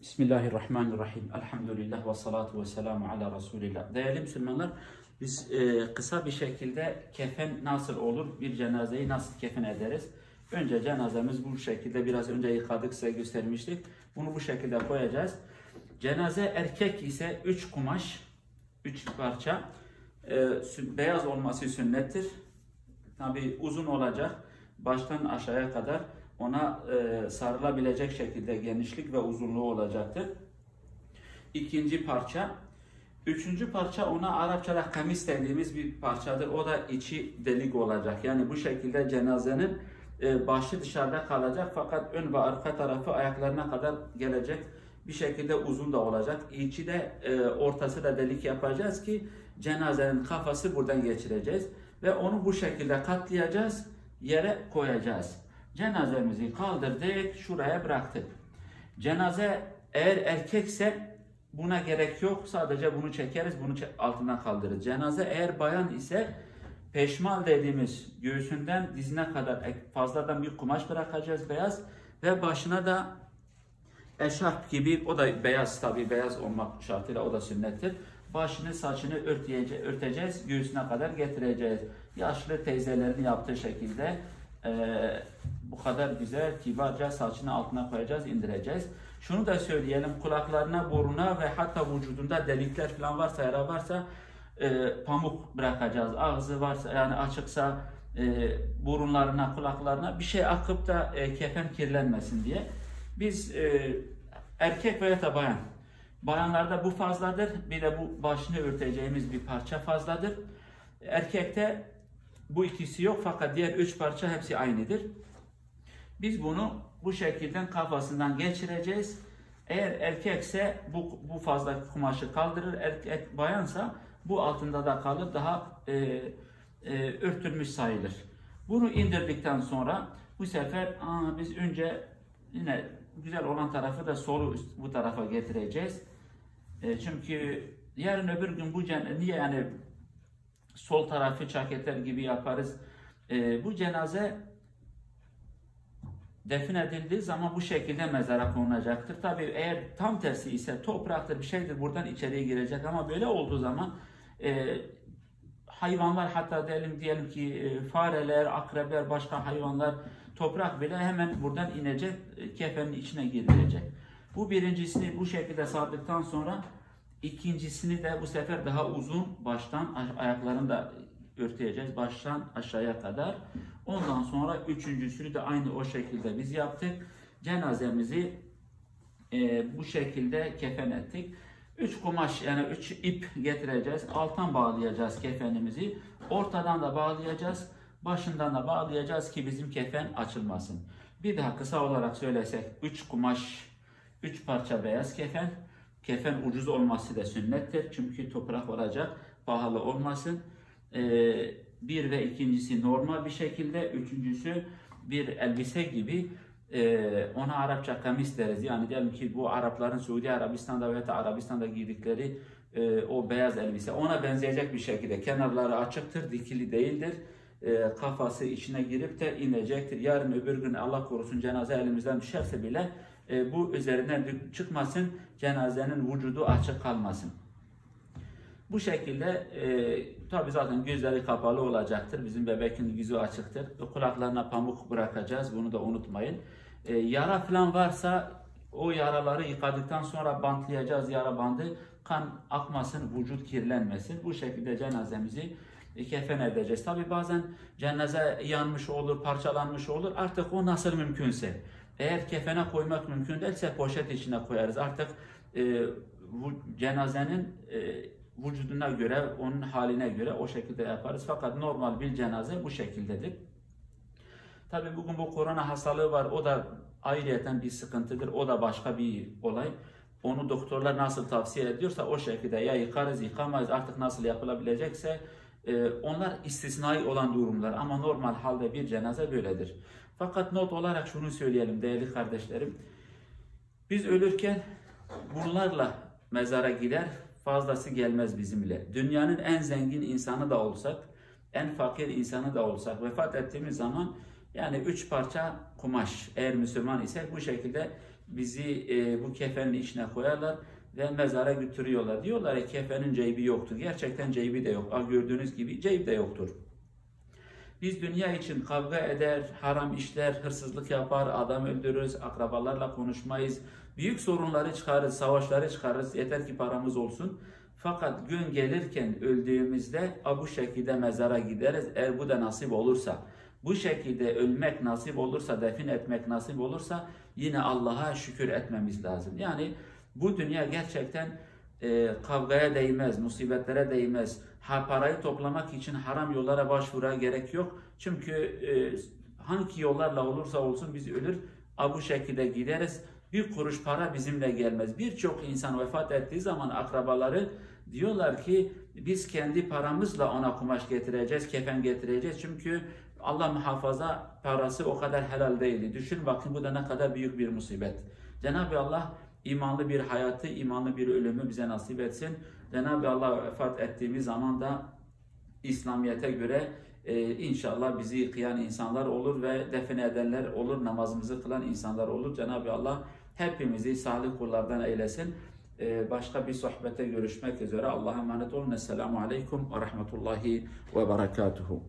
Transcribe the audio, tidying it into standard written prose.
Bismillahirrahmanirrahim. Elhamdülillah ve salatu ve selamu ala Resulillah. Değerli Müslümanlar, biz kısa bir şekilde kefen nasıl olur, bir cenazeyi nasıl kefen ederiz? Önce cenazemiz bu şekilde, biraz önce yıkadık, size göstermiştik. Bunu bu şekilde koyacağız. Cenaze erkek ise 3 kumaş, 3 parça, beyaz olması sünnettir. Tabi uzun olacak, baştan aşağıya kadar. Ona sarılabilecek şekilde genişlik ve uzunluğu olacaktır. İkinci parça. Üçüncü parça ona Arapçada kamis dediğimiz bir parçadır. O da içi delik olacak. Yani bu şekilde cenazenin başı dışarıda kalacak fakat ön ve arka tarafı ayaklarına kadar gelecek bir şekilde uzun da olacak. İçi de ortası da delik yapacağız ki cenazenin kafası buradan geçireceğiz. Ve onu bu şekilde katlayacağız, yere koyacağız. Cenazemizi kaldırdık, şuraya bıraktık. Cenaze eğer erkekse buna gerek yok. Sadece bunu çekeriz, bunu altından kaldırırız. Cenaze eğer bayan ise peşmal dediğimiz göğsünden dizine kadar fazladan bir kumaş bırakacağız beyaz ve başına da eşarp gibi, o da beyaz, tabi beyaz olmak şartıyla o da sünnettir. Başını saçını örteceğiz, göğsüne kadar getireceğiz. Yaşlı teyzelerin yaptığı şekilde bu kadar güzel, kibarca saçını altına koyacağız, indireceğiz. Şunu da söyleyelim, kulaklarına, buruna ve hatta vücudunda delikler falan varsa, yara varsa pamuk bırakacağız. Ağzı varsa, yani açıksa burunlarına, kulaklarına bir şey akıp da kefen kirlenmesin diye. Biz erkek veya da bayan, bayanlarda bu fazladır. Bir de bu başını örteceğimiz bir parça fazladır. Erkekte bu ikisi yok fakat diğer 3 parça hepsi aynıdır. Biz bunu bu şekilde kafasından geçireceğiz. Eğer erkekse bu fazla kumaşı kaldırır, erkek bayansa bu altında da kalır, daha örtülmüş sayılır. Bunu indirdikten sonra bu sefer biz önce yine güzel olan tarafı da solu bu tarafa getireceğiz. Çünkü yarın öbür gün bu niye yani sol tarafı çaketler gibi yaparız? Bu cenaze defin edildiği zaman bu şekilde mezara konulacaktır. Tabii eğer tam tersi ise topraktır, bir şeydir, buradan içeriye girecek ama böyle olduğu zaman hayvanlar, hatta diyelim ki fareler, akrepler, başka hayvanlar, toprak bile hemen buradan inecek, kefenin içine girilecek. Bu birincisini bu şekilde sardıktan sonra ikincisini de bu sefer daha uzun, baştan ayaklarını da örteceğiz, baştan aşağıya kadar. Ondan sonra üçüncüsünü de aynı o şekilde biz yaptık. Cenazemizi bu şekilde kefen ettik. 3 kumaş, yani 3 ip getireceğiz. Alttan bağlayacağız kefenimizi. Ortadan da bağlayacağız. Başından da bağlayacağız ki bizim kefen açılmasın. Bir daha kısa olarak söylesek 3 kumaş, 3 parça beyaz kefen. Kefen ucuz olması da sünnettir. Çünkü toprak olacak, pahalı olmasın. Bir ve ikincisi normal bir şekilde, üçüncüsü bir elbise gibi, ona Arapça kamis deriz. Yani diyelim ki bu Arapların Suudi Arabistan'da veya Arabistan'da giydikleri o beyaz elbise, ona benzeyecek bir şekilde kenarları açıktır, dikili değildir. Kafası içine girip de inecektir. Yarın öbür gün Allah korusun cenaze elimizden düşerse bile bu üzerinden çıkmasın, cenazenin vücudu açık kalmasın. Bu şekilde tabi zaten gözleri kapalı olacaktır. Bizim bebekin yüzü açıktır. Kulaklarına pamuk bırakacağız. Bunu da unutmayın. Yara falan varsa o yaraları yıkadıktan sonra bantlayacağız, yara bandı. Kan akmasın, vücut kirlenmesin. Bu şekilde cenazemizi kefen edeceğiz. Tabi bazen cenaze yanmış olur, parçalanmış olur. Artık o nasıl mümkünse. Eğer kefene koymak mümkün değilse poşet içine koyarız. Artık bu cenazenin vücuduna göre, onun haline göre o şekilde yaparız. Fakat normal bir cenaze bu şekildedir. Tabii bugün bu korona hastalığı var. O da ayrıyeten bir sıkıntıdır. O da başka bir olay. Onu doktorlar nasıl tavsiye ediyorsa o şekilde ya yıkarız, yıkamayız, artık nasıl yapılabilecekse onlar istisnai olan durumlar. Ama normal halde bir cenaze böyledir. Fakat not olarak şunu söyleyelim değerli kardeşlerim. Biz ölürken bunlarla mezara gider, fazlası gelmez bizimle. Dünyanın en zengin insanı da olsak, en fakir insanı da olsak vefat ettiğimiz zaman yani 3 parça kumaş, eğer Müslüman isek bu şekilde bizi bu kefenin içine koyarlar ve mezara götürüyorlar. Diyorlar ki kefenin ceybi yoktur. Gerçekten ceybi de yok. Gördüğünüz gibi ceybi de yoktur. Biz dünya için kavga eder, haram işler, hırsızlık yapar, adam öldürürüz, akrabalarla konuşmayız. Büyük sorunları çıkarırız, savaşları çıkarırız. Yeter ki paramız olsun. Fakat gün gelirken öldüğümüzde bu şekilde mezara gideriz. Eğer bu da nasip olursa, bu şekilde ölmek nasip olursa, defin etmek nasip olursa yine Allah'a şükür etmemiz lazım. Yani bu dünya gerçekten kavgaya değmez, musibetlere değmez. Parayı toplamak için haram yollara başvura gerek yok. Çünkü hangi yollarla olursa olsun biz ölür, bu şekilde gideriz. Bir kuruş para bizimle gelmez. Birçok insan vefat ettiği zaman akrabaları diyorlar ki biz kendi paramızla ona kumaş getireceğiz, kefen getireceğiz. Çünkü Allah muhafaza parası o kadar helal değildi. Düşün bakın bu da ne kadar büyük bir musibet. Cenab-ı Allah imanlı bir hayatı, imanlı bir ölümü bize nasip etsin. Cenab-ı Allah vefat ettiğimiz zaman da İslamiyet'e göre inşallah bizi kıyan insanlar olur ve defin edenler olur, namazımızı kılan insanlar olur. Cenab-ı Allah hepimizi salih kullardan eylesin. Başka bir sohbete görüşmek üzere. Allah'a emanet olun. Esselamu Aleyküm ve Rahmetullahi ve Berekatuhu.